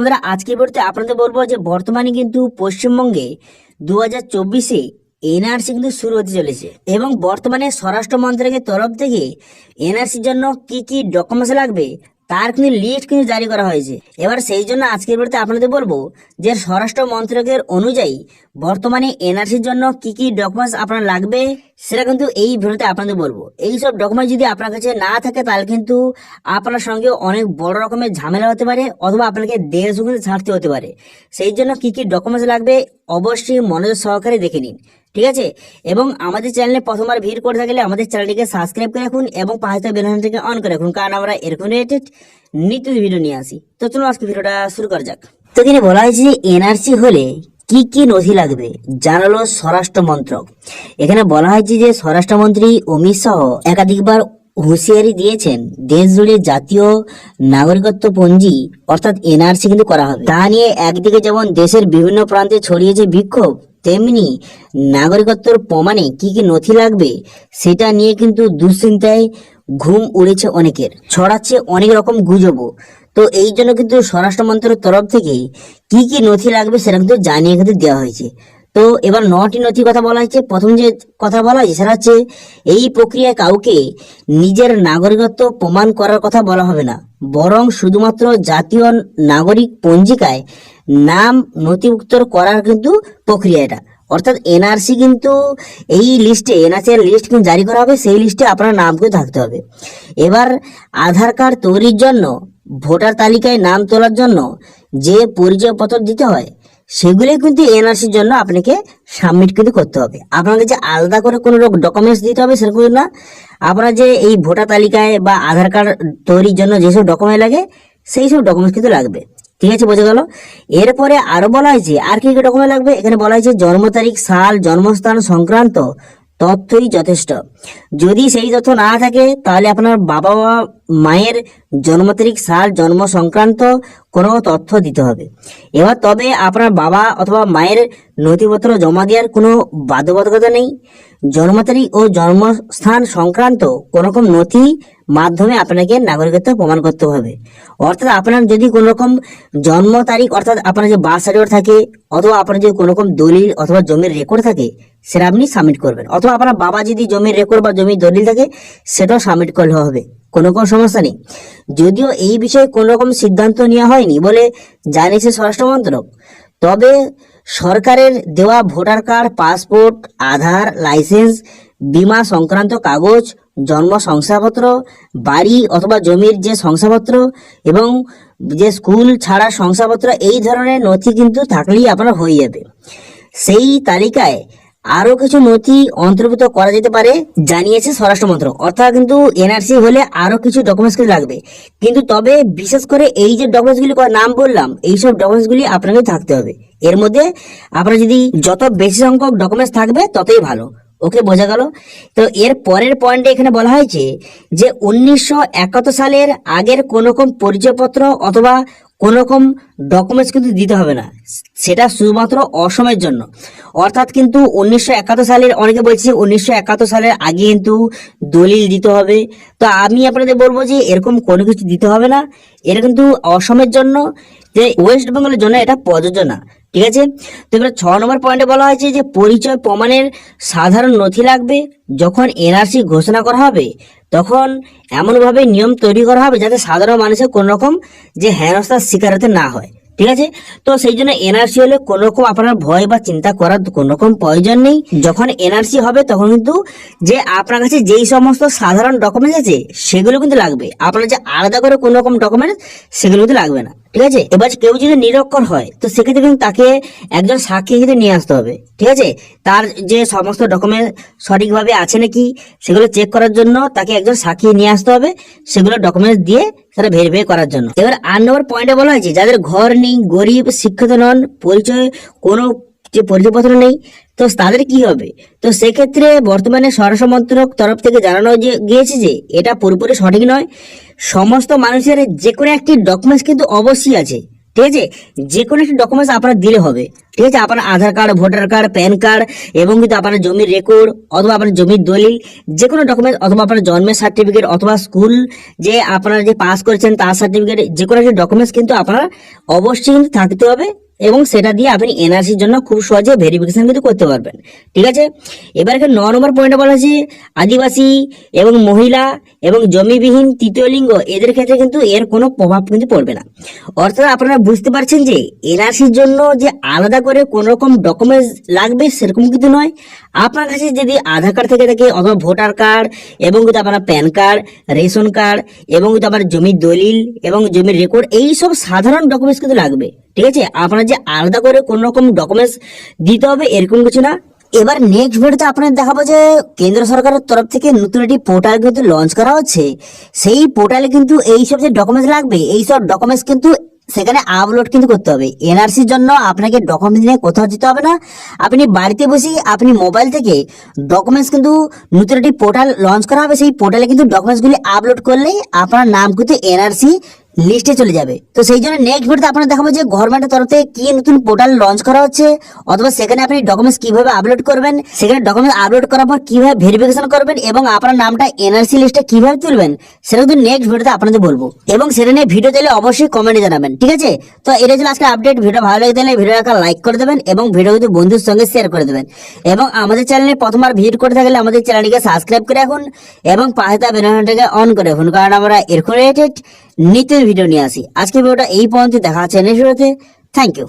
বন্ধুরা, আজকের ভিডিওতে আপনাদের বলবো যে বর্তমানে কিন্তু পশ্চিমবঙ্গে 2024-এ এনআরসি কিন্তু শুরু হতে চলেছে এবং বর্তমানে স্বরাষ্ট্র মন্ত্রকের তরফ থেকে এনআরসির জন্য কি কি ডকুমেন্টস লাগবে তার কিন্তু লিস্ট কিন্তু জারি করা হয়েছে। এবার সেই জন্য আজকের ভিডিওতে আপনাদের বলবো যে স্বরাষ্ট্র মন্ত্রকের অনুযায়ী বর্তমানে এনআরসির জন্য কি কি ডকুমেন্টস আপনার লাগবে সেটা কিন্তু এই ভিডিওতে আপনাদের বলবো। এই সব ডকুমেন্ট যদি আপনার কাছে না থাকে তাহলে কিন্তু আপনার সঙ্গে অনেক বড় রকমের ঝামেলা হতে পারে অথবা আপনাকে দেশ কিন্তু ছাড়তে হতে পারে। সেই জন্য কি কি ডকুমেন্টস লাগবে অবশ্যই মনোযোগ সহকারে দেখে নিন, ঠিক আছে? এবং আমাদের চ্যানেলে প্রথমবার ভিড় করে থাকলে আমাদের চ্যানেলটিকে সাবস্ক্রাইব করে রাখুন এবং পাশে বেল আইকনটিকে অন করে রাখুন, কারণ আমরা এরকম রিলেটেড নিত্য ভিডিও নিয়ে আসি। তো চলুন আজকে ভিডিওটা শুরু করা যাক। তো এখানে বলা হয়েছে যে এনআরসি হলে কি কি নথি লাগবে জানালো স্বরাষ্ট্র মন্ত্রক। এখানে বলা হয়েছে যে স্বরাষ্ট্রমন্ত্রী অমিত শাহ একাধিকবার হুঁশিয়ারি দিয়েছেন দেশ জুড়ে জাতীয় নাগরিকত্ব পঞ্জি অর্থাৎ এনআরসি কিন্তু করা হবে। তা নিয়ে একদিকে যেমন দেশের বিভিন্ন প্রান্তে ছড়িয়েছে বিক্ষোভ, তেমনি নাগরিকত্বের প্রমাণে কি কি নথি লাগবে সেটা নিয়ে কিন্তু দুশ্চিন্তায় ঘুম উড়েছে অনেকের, ছড়াচ্ছে অনেক রকম গুজবও। তো এই জন্য কিন্তু স্বরাষ্ট্র মন্ত্রকের তরফ থেকে কি কি নথি লাগবে সেটা কিন্তু জানিয়ে কিন্তু দেওয়া হয়েছে। তো এবার 9টি নথির কথা বলা হয়েছে। প্রথম যে কথা বলা হয়েছে সেটা হচ্ছে এই প্রক্রিয়ায় কাউকে নিজের নাগরিকত্ব প্রমাণ করার কথা বলা হবে না, বরং শুধুমাত্র জাতীয় নাগরিক পঞ্জিকায় নাম নথিভুক্ত করার কিন্তু প্রক্রিয়া এটা। অর্থাৎ এনআরসি কিন্তু এই লিস্টে এনআরসি এর লিস্ট কিন্তু জারি করা হবে, সেই লিস্টে আপনার নাম কিন্তু থাকতে হবে। এবার আধার কার্ড তৈরির জন্য, ভোটার তালিকায় নাম তোলার জন্য যে পরিচয়পত্র দিতে হয় সেগুলো কিন্তু এনআরসির জন্য আপনাকে সাবমিট কিন্তু করতে হবে। আপনাকে যে আলাদা করে কোনো ডকুমেন্টস দিতে হবে সেরকম না। আপনার যে এই ভোটার তালিকায় বা আধার কার্ড তৈরির জন্য যেসব ডকুমেন্ট লাগে সেই সব ডকুমেন্টস কিন্তু লাগবে, ঠিক আছে? বোঝা গেল। এরপরে আরো বলা হয়েছে আর কি কি ডকুমেন্ট লাগবে। এখানে বলা হয়েছে জন্ম তারিখ, সাল, জন্মস্থান সংক্রান্ত তথ্যই যথেষ্ট। যদি সেই তথ্য না থাকে তাহলে আপনার বাবা বা মায়ের জন্ম তারিখ, সাল, জন্ম সংক্রান্ত কোনো তথ্য দিতে হবে। এবার তবে আপনার বাবা অথবা মায়ের নথিপত্র জমা দেওয়ার কোনো বাধ্যবাধকতা নেই। জন্ম তারিখ ও জন্মস্থান সংক্রান্ত কোনো রকম নথি মাধ্যমে আপনাকে নাগরিকত্ব প্রমাণ করতে হবে। অর্থাৎ আপনার যদি কোনো রকম জন্ম তারিখ অর্থাৎ আপনার যে বার্থ সার্টিফিকেট থাকে অথবা আপনার যদি কোনো রকম দলিল অথবা জমির রেকর্ড থাকে সেটা আপনি সাবমিট করবেন, অথবা আপনার বাবা যদি জমির রেকর্ড বা জমির দলিল থাকে সেটাও সাবমিট করলে হবে, কোনো সমস্যা নেই। যদিও এই বিষয়ে কোনো রকম সিদ্ধান্ত নেওয়া হয়নি বলে জানিয়েছে স্বরাষ্ট্র মন্ত্রক, তবে সরকারের দেওয়া ভোটার কার্ড, পাসপোর্ট, আধার, লাইসেন্স, বীমা সংক্রান্ত কাগজ, জন্ম শংসাপত্র, বাড়ি অথবা জমির যে শংসাপত্র এবং যে স্কুল ছাড়া শংসাপত্র, এই ধরনের নথি কিন্তু থাকলেই আপনার হয়ে যাবে। সেই তালিকায় আরো কিছু নথি অন্তর্ভুক্ত করা যেতে পারে জানিয়েছে স্বরাষ্ট্র মন্ত্রক। অর্থাৎ কিন্তু এনআরসি হলে আরো কিছু ডকুমেন্টস লাগবে, কিন্তু তবে বিশেষ করে এই যে ডকুমেন্টস গুলি নাম বললাম এইসব ডকুমেন্টস গুলি আপনাকে থাকতে হবে। এর মধ্যে আপনার যদি যত বেশি সংখ্যক ডকুমেন্টস থাকবে ততই ভালো। ওকে, বোঝা গেল। তো এর পরের পয়েন্টে এখানে বলা হয়েছে যে 1971 সালের আগের কোন রকম পরিচয়পত্র অথবা কোন রকম ডকুমেন্টস কিন্তু দিতে হবে না, সেটা শুধুমাত্র অসমের জন্য। অর্থাৎ কিন্তু 1971 সালের, অনেকে বলছে 1971 সালের আগে কিন্তু দলিল দিতে হবে। তো আমি আপনাদের বলবো যে এরকম কোনো কিছু দিতে হবে না, এটা কিন্তু অসমের জন্য, যে ওয়েস্ট বেঙ্গলের জন্য এটা প্রযোজ্য না, ঠিক আছে? তো এবার 6 নম্বর পয়েন্টে বলা হয়েছে যে পরিচয় প্রমাণের সাধারণ নথি লাগবে। যখন এনআরসি ঘোষণা করা হবে তখন এমনভাবে নিয়ম তৈরি করা হবে যাতে সাধারণ মানুষের কোন রকম যে হেনস্থার শিকার হতে না হয়, ঠিক আছে? তো সেই জন্য এনআরসি হলে কোন রকম আপনার ভয় বা চিন্তা করার কোন রকম প্রয়োজন নেই। যখন এনআরসি হবে তখন কিন্তু যে আপনার কাছে যেই সমস্ত সাধারণ ডকুমেন্টস আছে সেগুলো কিন্তু লাগবে, আপনার যে আলাদা করে কোন রকম ডকুমেন্টস সেগুলো কিন্তু লাগবে না, ঠিক আছে? এবার কেউ যদি নিরক্ষর হয় তো সেক্ষেত্রে কিন্তু তাকে একজন সাক্ষী কিন্তু নিয়ে আসতে হবে, ঠিক আছে? তার যে সমস্ত ডকুমেন্ট সঠিকভাবে আছে নাকি সেগুলো চেক করার জন্য তাকে একজন সাক্ষী নিয়ে আসতে হবে, সেগুলো ডকুমেন্টস দিয়ে সেটা ভেরিফাই করার জন্য। এবার 8 নম্বর পয়েন্টে বলা হয়েছে যাদের ঘর নেই, গরিব, শিক্ষিত নন, পরিচয় কোনো যে পরিচয়পত্র নেই, তো তাদের কি হবে? তো সেক্ষেত্রে বর্তমানে স্বরাষ্ট্র মন্ত্রক তরফ থেকে জানানো গিয়েছে যে এটা পুরোপুরি সঠিক নয়। সমস্ত মানুষের যে কোনো একটি ডকুমেন্টস কিন্তু অবশ্যই আছে, ঠিক আছে, যে কোনো একটা ডকুমেন্টস আপনার দিলে হবে। ঠিক আছে, আপনার Aadhaar card, voter card, PAN card এবং কিন্তু আপনার জমির রেকর্ড অথবা আপনার জমির দলিল, যে কোনো ডকুমেন্ট, অথবা আপনার জন্মের সার্টিফিকেট অথবা স্কুল যে আপনারা যে পাস করেছেন তার সার্টিফিকেট, যে কোনো একটা ডকুমেন্টস কিন্তু আপনার অবশ্যই কিন্তু থাকতে হবে, এবং সেটা দিয়ে আপনি এনআরসির জন্য খুব সহজে ভেরিফিকেশন কিন্তু করতে পারবেন। ঠিক আছে, এবার এখানে 9 নম্বর পয়েন্টে বলা আছে আদিবাসী এবং মহিলা এবং জমিবিহীন তৃতীয় লিঙ্গ এদের ক্ষেত্রে কিন্তু এর কোনো প্রভাব কিন্তু পড়বে না। অর্থাৎ আপনারা বুঝতে পারছেন যে এনআরসির জন্য যে আলাদা করে কোন রকম ডকুমেন্টস লাগবে সেরকম কিন্তু নয়। আপনার কাছে যদি আধার কার্ড থেকে থাকে অথবা ভোটার কার্ড এবং কিন্তু আপনার প্যান কার্ড, রেশন কার্ড এবং কিন্তু আপনার জমির দলিল এবং জমির রেকর্ড, এই সব সাধারণ ডকুমেন্টস কিন্তু লাগবে। ঠিক আছে, আপনার যে আলাদা করে কোন রকম ডকুমেন্টস দিতে হবে এরকম কিছু না। এবার নেক্সট ভিডিওতে আপনাদের দেখাবো যে কেন্দ্র সরকারের তরফ থেকে নতুন একটি পোর্টাল কিন্তু লঞ্চ করা হচ্ছে। সেই পোর্টালে কিন্তু এইসব যে ডকুমেন্টস লাগবে এইসব ডকুমেন্টস কিন্তু সেখানে আপলোড কিন্তু করতে হবে। এনআরসির জন্য আপনাকে ডকুমেন্টস নিয়ে কোথাও যেতে হবে না, আপনি বাড়িতে বসেই আপনি মোবাইল থেকে ডকুমেন্টস কিন্তু নতুন একটি পোর্টাল লঞ্চ করা হবে, সেই পোর্টালে কিন্তু ডকুমেন্টসগুলি আপলোড করলেই আপনার নাম কিন্তু এনআরসি লিস্টে চলে যাবে। তো সেই জন্য নেক্সট ভিডিওতে আপনারা দেখাবো যে গভর্নমেন্টের তরফ থেকে কি নতুন পোর্টাল লঞ্চ করা হচ্ছে, অথবা সেখানে আপনি ডকুমেন্টস কিভাবে আপলোড করবেন, সেখানে ডকুমেন্টস আপলোড করার পর কিভাবে ভেরিফিকেশন করবেন এবং আপনার নামটা এনআরসি লিস্টে কিভাবে তুলবেন, সেটা কিন্তু নেক্সট ভিডিওতে আপনাদের বলবো। এবং সেটা নিয়ে ভিডিও দিলে অবশ্যই কমেন্টে জানাবেন। ঠিক আছে, তো এটা ছিল আজকে আপডেট। ভিডিও ভালো লাগে তাহলে ভিডিও একটা লাইক করে দেবেন এবং ভিডিও কিন্তু বন্ধুর সঙ্গে শেয়ার করে দেবেন। এবং আমাদের চ্যানেলে প্রথমবার ভিজিট করে থাকলে আমাদের চ্যানেলটিকে সাবস্ক্রাইব করে রাখুন এবং পাশে থাকা বেল আইকনটাকে অন করে রাখুন, কারণ আমরা এরকম রিলেটেড নিত্য ভিডিও নিয়ে আসি। আজকে ভিডিওটা এই পর্যন্ত, দেখা হচ্ছে নেক্সট ভিডিওতে। Thank you.